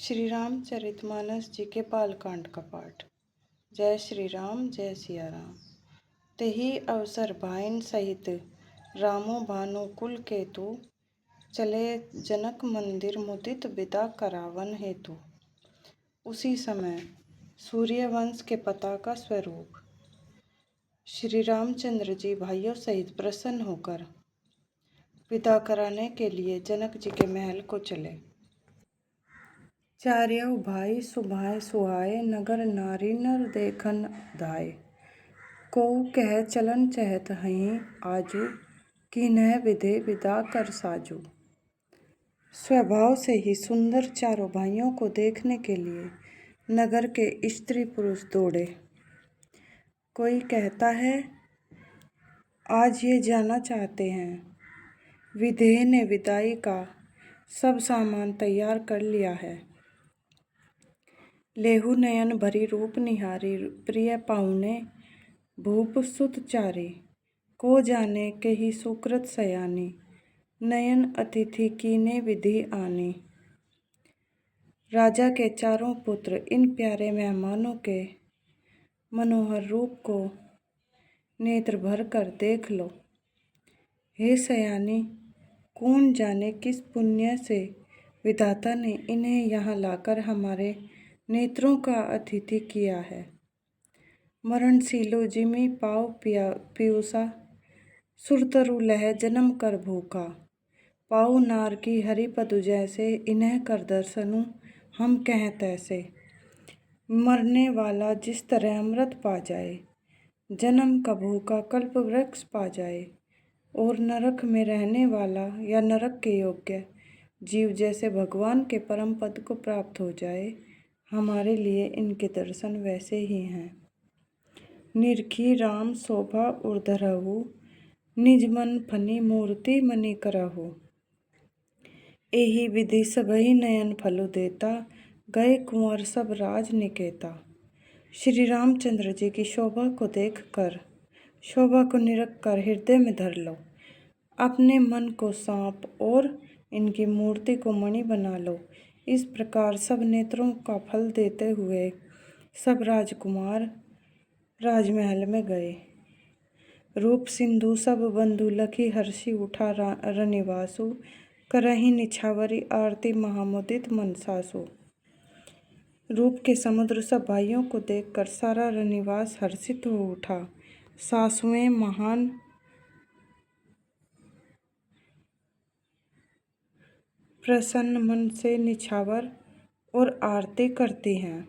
श्री रामचरितमानस जी के बालकांड का पाठ। जय श्री राम, जय सिया राम। तेहि अवसर भाइन सहित रामो भानु कुल केतु, चले जनक मंदिर मुदित विदा करावन हेतु। उसी समय सूर्यवंश के पताका स्वरूप श्री रामचंद्र जी भाइयों सहित प्रसन्न होकर विदा कराने के लिए जनक जी के महल को चले। चार्यों भाई सुभाए सुहाए, नगर नारी नर देखन धाय। को कह चलन चहत हहीं आजू, कीन्ह विधे विदा कर साजू। स्वभाव से ही सुंदर चारों भाइयों को देखने के लिए नगर के स्त्री पुरुष दौड़े। कोई कहता है आज ये जाना चाहते हैं। विधेय ने विदाई का सब सामान तैयार कर लिया है। लेहु नयन भरी रूप निहारी, प्रिय पाहुने भूप सुत चारी। को जाने कही सुकृत सयानी, नयन अतिथि कीने विधि आनी। राजा के चारों पुत्र इन प्यारे मेहमानों के मनोहर रूप को नेत्र भर कर देख लो। हे सयानी, कौन जाने किस पुण्य से विधाता ने इन्हें यहाँ लाकर हमारे नेत्रों का अतिथि किया है। मरणशीलो जिमि पाव पियूसा, सुरतरु लह जन्म कर भूखा। पाऊ नार की हरिपदु जैसे, इन्हें कर दर्शनु हम कहें तैसे। मरने वाला जिस तरह अमृत पा जाए, जन्म का भूखा कल्प वृक्ष पा जाए, और नरक में रहने वाला या नरक के योग्य जीव जैसे भगवान के परम पद को प्राप्त हो जाए, हमारे लिए इनके दर्शन वैसे ही हैं। निरखी राम शोभा उर्धरहु, निज मन फनी मूर्ति मनि करहु। एहि विधि सबहि नयन फलु देता, गए कुंवर सब राज निकेता। श्री रामचंद्र जी की शोभा को देखकर, शोभा को निरख कर हृदय में धर लो। अपने मन को सांप और इनकी मूर्ति को मणि बना लो। इस प्रकार सब नेत्रों का फल देते हुए सब राजकुमार राजमहल में गए। रूप सिंधु सब बंधु लखी हर्षि उठा रनिवासु, करहि निछावरी आरती महामुदित मनसासु। रूप के समुद्र सब भाइयों को देखकर सारा रनिवास हर्षित हो उठा। सासुएं महान प्रसन्न मन से निछावर और आरती करती हैं।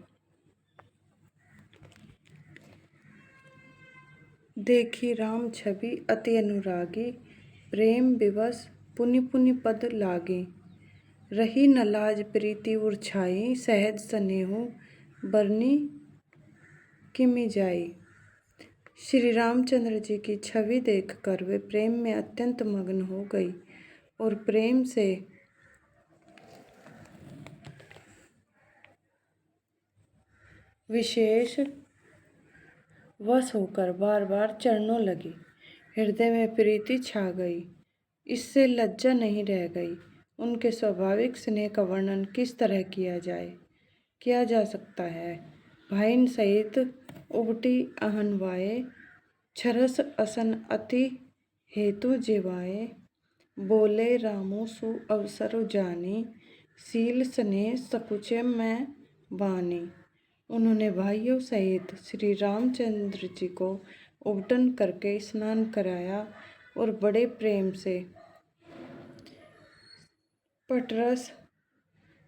देखी राम छवि अति अनुरागी, प्रेम विवश पुनि पुनि पद लागी। रही न लाज प्रीति उर्छाई, सहज स्नेहु बरनी किमि जाई। श्री रामचंद्र जी की छवि देखकर वे प्रेम में अत्यंत मग्न हो गई और प्रेम से विशेष वश होकर बार बार चरणों लगी। हृदय में प्रीति छा गई, इससे लज्जा नहीं रह गई। उनके स्वाभाविक स्नेह का वर्णन किस तरह किया जा सकता है। भाइन सहित उबटी अहनवाए, छरस असन अति हेतु जेवाए। बोले रामो सु अवसर जानी, सील स्नेह सकुचे मैं बानी। उन्होंने भाइयों सहित श्री रामचंद्र जी को उबटन करके स्नान कराया और बड़े प्रेम से पटरस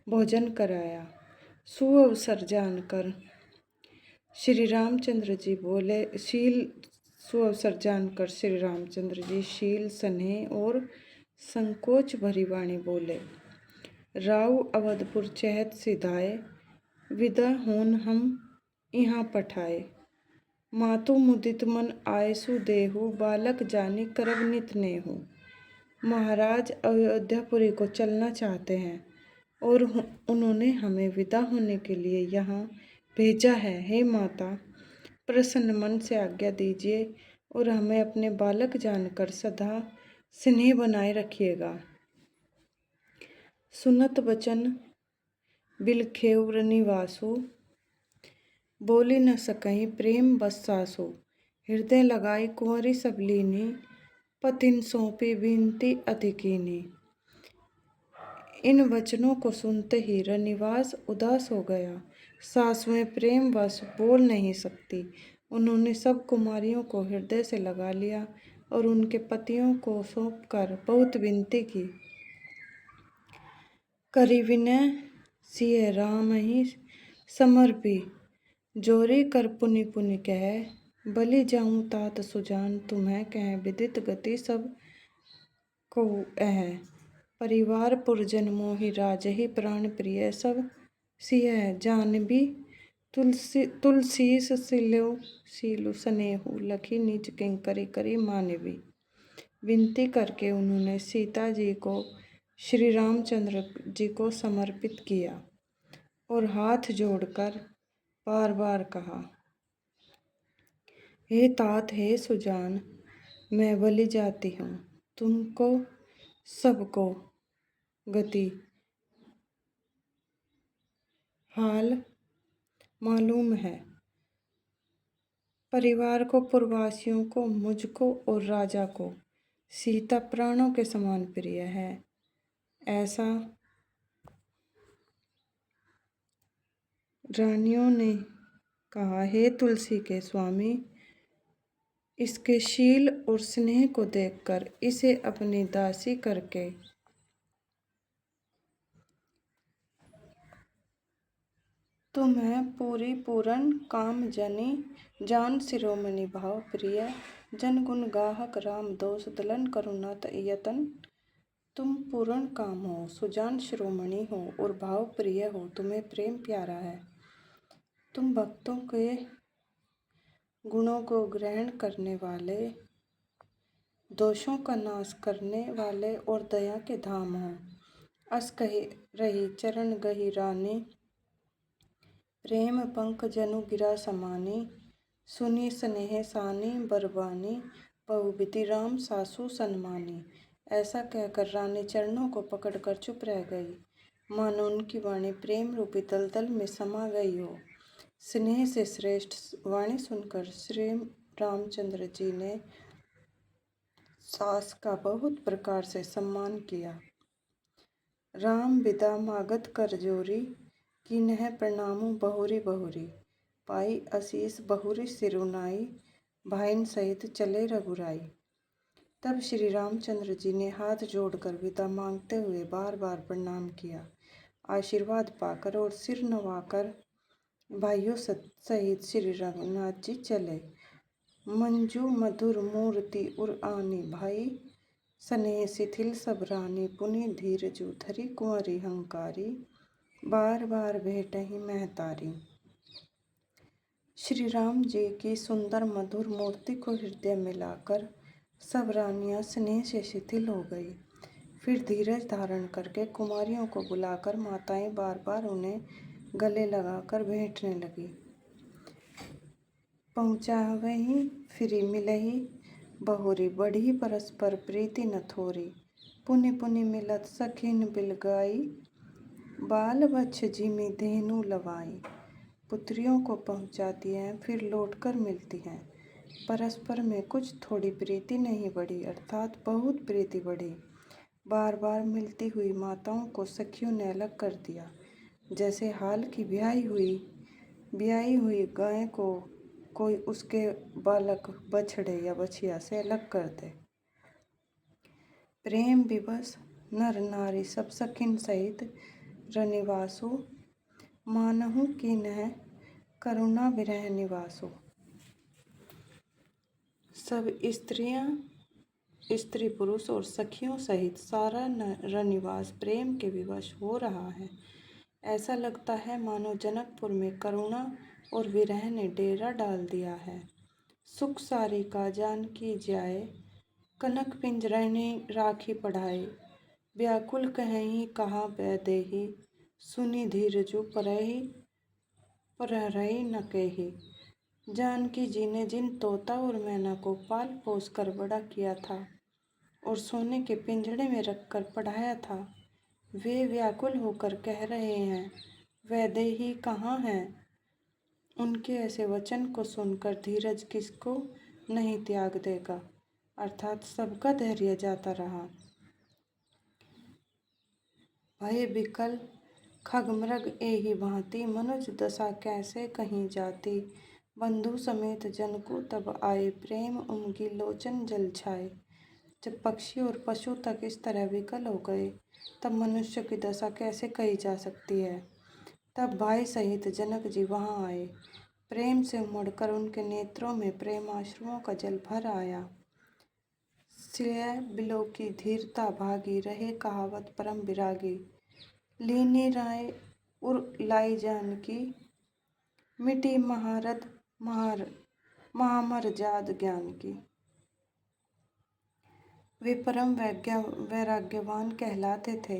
भोजन कराया। सुअवसर जानकर श्री रामचंद्र जी शील स्नेह और संकोच भरी वाणी बोले। राव अवधपुर चहत सिधाए, विदा होन हम यहाँ पठाए। मातु मुदित मन आयसु देहु, बालक जानी करब नित नेहु। महाराज अयोध्यापुरी को चलना चाहते हैं और उन्होंने हमें विदा होने के लिए यहाँ भेजा है। हे माता, प्रसन्न मन से आज्ञा दीजिए और हमें अपने बालक जानकर सदा स्नेह बनाए रखिएगा। सुनत वचन बिलखेउर निवासो, बोली न सकहीं प्रेम बस सासो। हृदय लगाई कुंवरी सब लीनी, पतिन सौंपी विनती अति कीनी। इन वचनों को सुनते ही रनिवास उदास हो गया। सासुएं प्रेम वश बोल नहीं सकती। उन्होंने सब कुमारियों को हृदय से लगा लिया और उनके पतियों को सौंपकर बहुत विनती की। करी विनय सिय राम ही समर्पी, जोरी कर पुनि पुनि कह। बलि जाऊं तात सुजान, तुम्हें कह विदित गति सब को अह। परिवार पुरजन मोहि राजहि, प्राण प्रिय सब सिय जानबी। तुलसीस सीलु स्नेहु, लखी निज किंकरी करी मानवी। विनती करके उन्होंने सीता जी को श्री रामचंद्र जी को समर्पित किया और हाथ जोड़कर बार बार कहा, हे तात हे सुजान, मैं बलि जाती हूँ। तुमको सबको गति हाल मालूम है। परिवार को, पुरवासियों को, मुझको और राजा को सीता प्राणों के समान प्रिय है। ऐसा रानियों ने कहा, हे तुलसी के स्वामी, इसके शील और स्नेह को देखकर इसे अपनी दासी करके तुम्हें पूरी पूरन काम जनी, जान शिरोमणि भाव प्रिय। जन गुण गाहक राम दोष, दलन करुणा यतन। तुम पूर्ण काम हो, सुजान शिरोमणि हो और भाव प्रिय हो, तुम्हें प्रेम प्यारा है। तुम भक्तों के गुणों को ग्रहण करने वाले, दोषों का नाश करने वाले और दया के धाम हो। अस कही रही चरण गही रानी, प्रेम पंख जनु गिरा समानी। सुनी स्नेह सानी बरबानी, बहुविधि राम सासु सन्मानी। ऐसा कहकर रानी चरणों को पकड़कर चुप रह गई, मानो उनकी वाणी प्रेम रूपी दलदल में समा गई हो। स्नेह से श्रेष्ठ वाणी सुनकर श्री रामचंद्र जी ने सास का बहुत प्रकार से सम्मान किया। राम विदा मागत कर जोरी, कीन्ह प्रणामु बहुरी बहुरी। पाई आशीष बहुरी सिरुनाई, भाइन सहित चले रघुराई। तब श्री रामचंद्र जी ने हाथ जोड़कर विदा मांगते हुए बार बार प्रणाम किया। आशीर्वाद पाकर और सिर नवाकर भाइयों सहित श्री रघुनाथ जी चले। मंजू मधुर मूर्ति उर आनी, भाई स्नेह शिथिल सब रानी। पुनि धीरजु धरी कुंवरी हंकारी, बार बार भेटहि महतारी। श्री राम जी की सुंदर मधुर मूर्ति को हृदय में लाकर सब रानियां स्नेह से शिथिल हो गई। फिर धीरज धारण करके कुमारियों को बुलाकर माताएं बार बार उन्हें गले लगाकर भेंटने लगी। पहुँचावहीं फिरी मिलही, बहुरी बढ़ी परस्पर प्रीति न थोरी। पुनि पुनि मिलत सखिन बिलगाई, बाल बच्छ जिमि धेनु लवाई। पुत्रियों को पहुँचाती हैं फिर लौटकर मिलती हैं। परस्पर में कुछ थोड़ी प्रीति नहीं बढ़ी, अर्थात बहुत प्रीति बढ़ी। बार बार मिलती हुई माताओं को सखियों ने अलग कर दिया, जैसे हाल की ब्याई हुई गाय को कोई उसके बालक बछड़े या बछिया से अलग कर दे। प्रेम विवश नर नारी सब सखिन सहित रनिवासो, मानहु कीन्ह करुणा विरह निवासो। सब स्त्री पुरुष और सखियों सहित सारा रनिवास प्रेम के विवश हो रहा है। ऐसा लगता है मानो जनकपुर में करुणा और विरह ने डेरा डाल दिया है। सुख सारी का जानकी जाए, कनक पिंजरनी राखी पढ़ाए। व्याकुल कहीं कहाँ बैदेही, सुनी धीरजु परहि न केही। जानकी जी ने जिन तोता और मैना को पाल पोस कर बड़ा किया था और सोने के पिंजड़े में रखकर पढ़ाया था, वे व्याकुल होकर कह रहे हैं, वैदेही कहाँ हैं? उनके ऐसे वचन को सुनकर धीरज किसको नहीं त्याग देगा। अर्थात सबका धैर्य जाता रहा। भय विकल खगमृग एहि भांति, मनुज दशा कैसे कहीं जाती। बंधु समेत जनकु तब आए, प्रेम उमगी लोचन जल छाए। जब पक्षी और पशु तक इस तरह विकल हो गए, तब मनुष्य की दशा कैसे कही जा सकती है। तब भाई सहित जनक जी वहाँ आए। प्रेम से उमड़कर उनके नेत्रों में प्रेमाश्रुओं का जल भर आया। सिय बिलो की धीरता भागी, रहे कहावत परम विरागी। लीनी राय उर लाई जानकी, मिटी महारद महामर जाद ज्ञान की। वे परम वैराग्यवान कहलाते थे,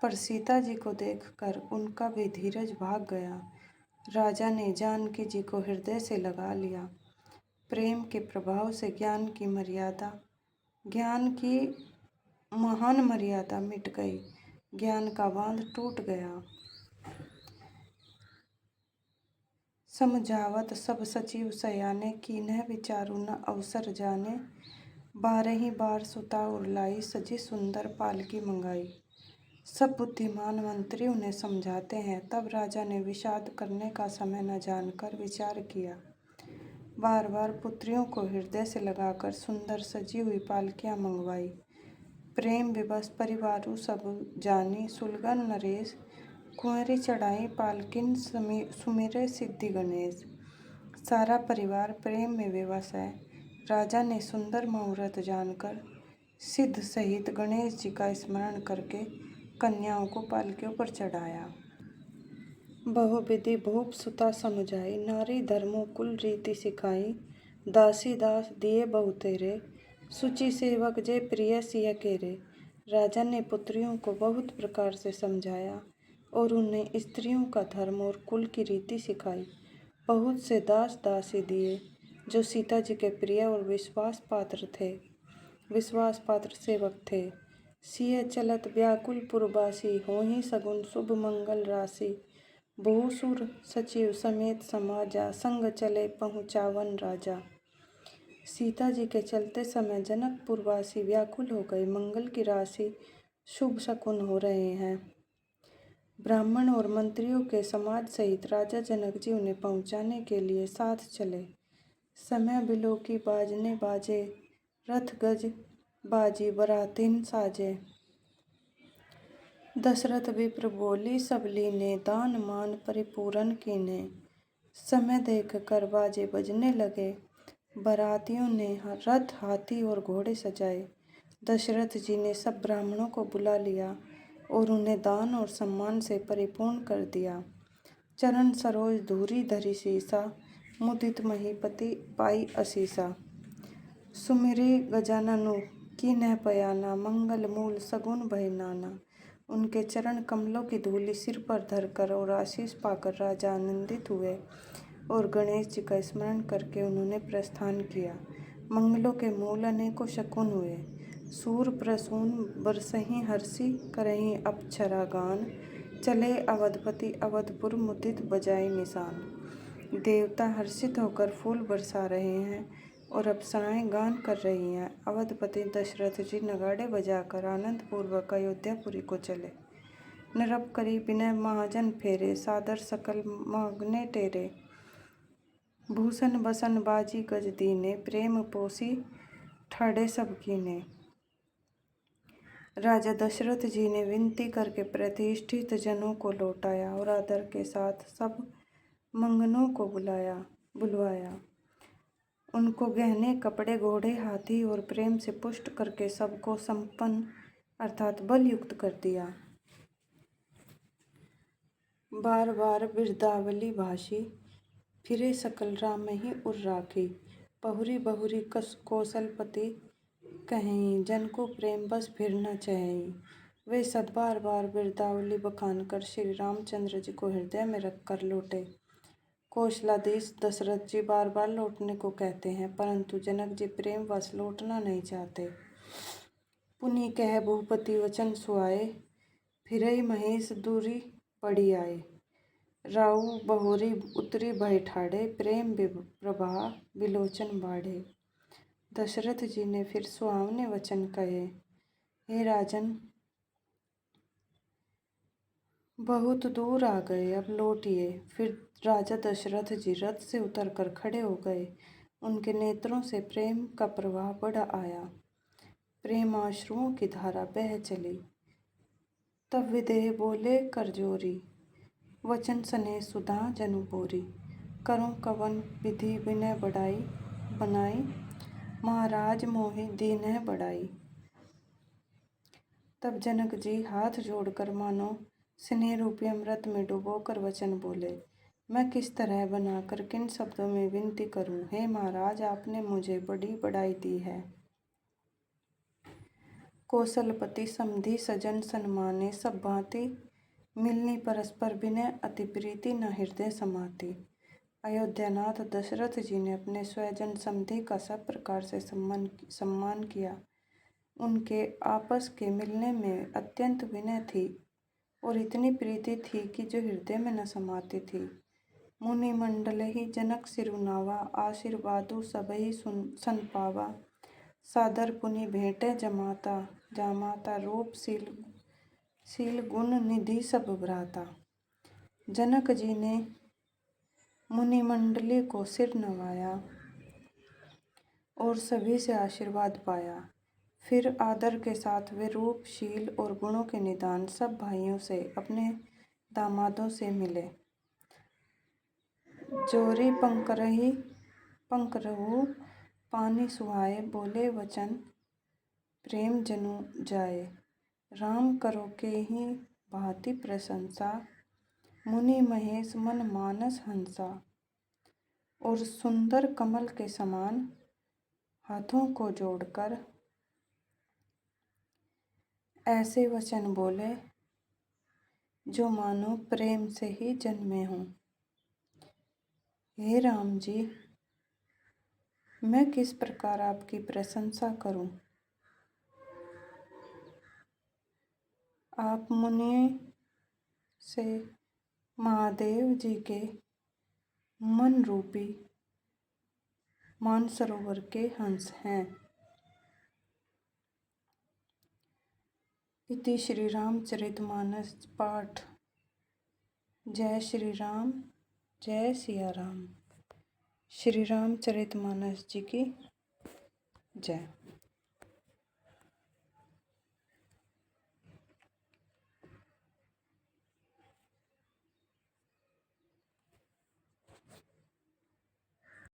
पर सीता जी को देखकर उनका भी धीरज भाग गया। राजा ने जानकी जी को हृदय से लगा लिया। प्रेम के प्रभाव से ज्ञान की महान मर्यादा मिट गई। ज्ञान का बांध टूट गया। समझावत सब सचिव सयाने, कीन्ह विचारु न अवसर जाने। 12 बार सुता उरलाई, सजी सुंदर पालकी मंगाई। सब बुद्धिमान मंत्री उन्हें समझाते हैं, तब राजा ने विषाद करने का समय न जानकर विचार किया। बार बार पुत्रियों को हृदय से लगाकर सुंदर सजी हुई पालकियां मंगवाई। प्रेम विवश परिवारु सब जानी, सुलगन नरेश कुंवरी चढ़ाई पालकिन, सुमिरे सिद्धि गणेश। सारा परिवार प्रेम में विवश है। राजा ने सुंदर मुहूर्त जानकर सिद्ध सहित गणेश जी का स्मरण करके कन्याओं को पालकियों पर चढ़ाया। बहुविधि भूप सुता समझाई, नारी धर्मो कुल रीति सिखाई। दासी दास दिए बहुतेरे, सुचि सेवक जे प्रिय सिय केरे। राजा ने पुत्रियों को बहुत प्रकार से समझाया और उन्हें स्त्रियों का धर्म और कुल की रीति सिखाई। बहुत से दास दासी दिए जो सीता जी के प्रिय और विश्वास पात्र सेवक थे। सिय चलत व्याकुल पुरबासी, होहि सगुन शुभ मंगल राशि। बहुसुर सचिव समेत समाजा, संग चले पहुँचावन राजा। सीता जी के चलते समय जनकपुरवासी व्याकुल हो गए। मंगल की राशि शुभ शकुन हो रहे हैं। ब्राह्मण और मंत्रियों के समाज सहित राजा जनक जी उन्हें पहुँचाने के लिए साथ चले। समय बिलो की बाजने बाजे, रथ गज बाजी बरातिन साजे। दशरथ विप्र बोली सब लीने, दान मान परिपूरन कीने। समय देख कर बाजे बजने लगे, बारातियों ने रथ हाथी और घोड़े सजाए। दशरथ जी ने सब ब्राह्मणों को बुला लिया और उन्हें दान और सम्मान से परिपूर्ण कर दिया। चरण सरोज धूरी धरि सीसा, मुदित महीपति पाई असीसा। सुमिरी गजाननु कीन्ह पयाना, मंगल मूल सगुन भय नाना। उनके चरण कमलों की धूलि सिर पर धरकर और आशीष पाकर राजा आनंदित हुए और गणेश जी का स्मरण करके उन्होंने प्रस्थान किया। मंगलों के मूल अनेकों शकुन हुए। सूर प्रसून बरसहीं हर्षि, करहीं अप्सरा गान। चले अवधपति अवधपुर, मुदित बजाए निशान। देवता हर्षित होकर फूल बरसा रहे हैं और अप्सराएं गान कर रही हैं। अवधपति दशरथ जी नगाड़े बजाकर आनंद पूर्वक अयोध्यापुरी को चले। नरप करी विनय महाजन फेरे, सादर सकल मगने टेरे। भूषण बसन बाजी गज दीने, प्रेम पोसी ठाड़े सब कीने। राजा दशरथ जी ने विनती करके प्रतिष्ठित जनों को लौटाया और आदर के साथ सब मंगनों को बुलवाया। उनको गहने कपड़े घोड़े हाथी और प्रेम से पुष्ट करके सबको संपन्न अर्थात बलयुक्त कर दिया। बार बार बिरदावली भाषी, फिरे सकल राम ही उर राखी। बहुरी बहुरी कौशलपति, कहीं जन को प्रेम बस फिर न चहई। वे सब बार बार बिरदावली बखान कर श्री रामचंद्र जी को हृदय में रखकर लौटे। कौशलाधीश दशरथ जी बार बार लौटने को कहते हैं, परंतु जनक जी प्रेम वश लौटना नहीं चाहते। पुनि कह भूपति वचन सुहाए, फिरई महेश दूरी पड़ी आए। राऊ बहोरी उतरी भय ठाड़े, प्रेम प्रभा बिलोचन बाढ़े। दशरथ जी ने फिर सुहावने वचन कहे, हे राजन, बहुत दूर आ गए, अब लौटिए। फिर राजा दशरथ जी रथ से उतरकर खड़े हो गए। उनके नेत्रों से प्रेम का प्रवाह बढ़ आया। प्रेम आश्रुओं की धारा बह चली। तब विदेह बोले कर जोरी, वचन सने सुधा जनु बोरी। करूं कवन विधि विनय बढ़ाई, बनाई महाराज मोहि दीन्ह बढ़ाई। तब जनक जी हाथ जोड़कर मानो स्नेह रूपी अमृत में डुबोकर वचन बोले, मैं किस तरह बनाकर किन शब्दों में विनती करूं। हे महाराज, आपने मुझे बड़ी बढ़ाई दी है। कौशलपति समधि सजन सन्माने, सब भांति मिलनी परस्पर विनय, अति प्रीति न हृदय समाती। अयोध्यानाथ दशरथ जी ने अपने स्वजन समधि का सब प्रकार से सम्मान किया। उनके आपस के मिलने में अत्यंत विनय थी और इतनी प्रीति थी कि जो हृदय में न समाती थी। मुनि मंडल ही जनक सिरुनावा, आशीर्वादु सबहि सन पावा। सादर पुनि भेंटे जमाता, जामाता रूप शील गुण निधि सब भ्राता। जनक जी ने मुनि मंडली को सिर नवाया और सभी से आशीर्वाद पाया। फिर आदर के साथ वे रूप, शील और गुणों के निदान सब भाइयों से, अपने दामादों से मिले। जोरी पंकरहु पानी सुहाए, बोले वचन प्रेम जनु जाए। राम करो के ही भांति प्रशंसा, मुनि महेश मन मानस हंसा। और सुंदर कमल के समान हाथों को जोड़कर ऐसे वचन बोले जो मानो प्रेम से ही जन्मे हों। हे राम जी, मैं किस प्रकार आपकी प्रशंसा करूं। आप मुनि से महादेव जी के मन रूपी मानसरोवर के हंस हैं। इति श्री रामचरितमानस पाठ। जय श्री राम, जय सिया राम। श्री रामचरितमानस जी की जय।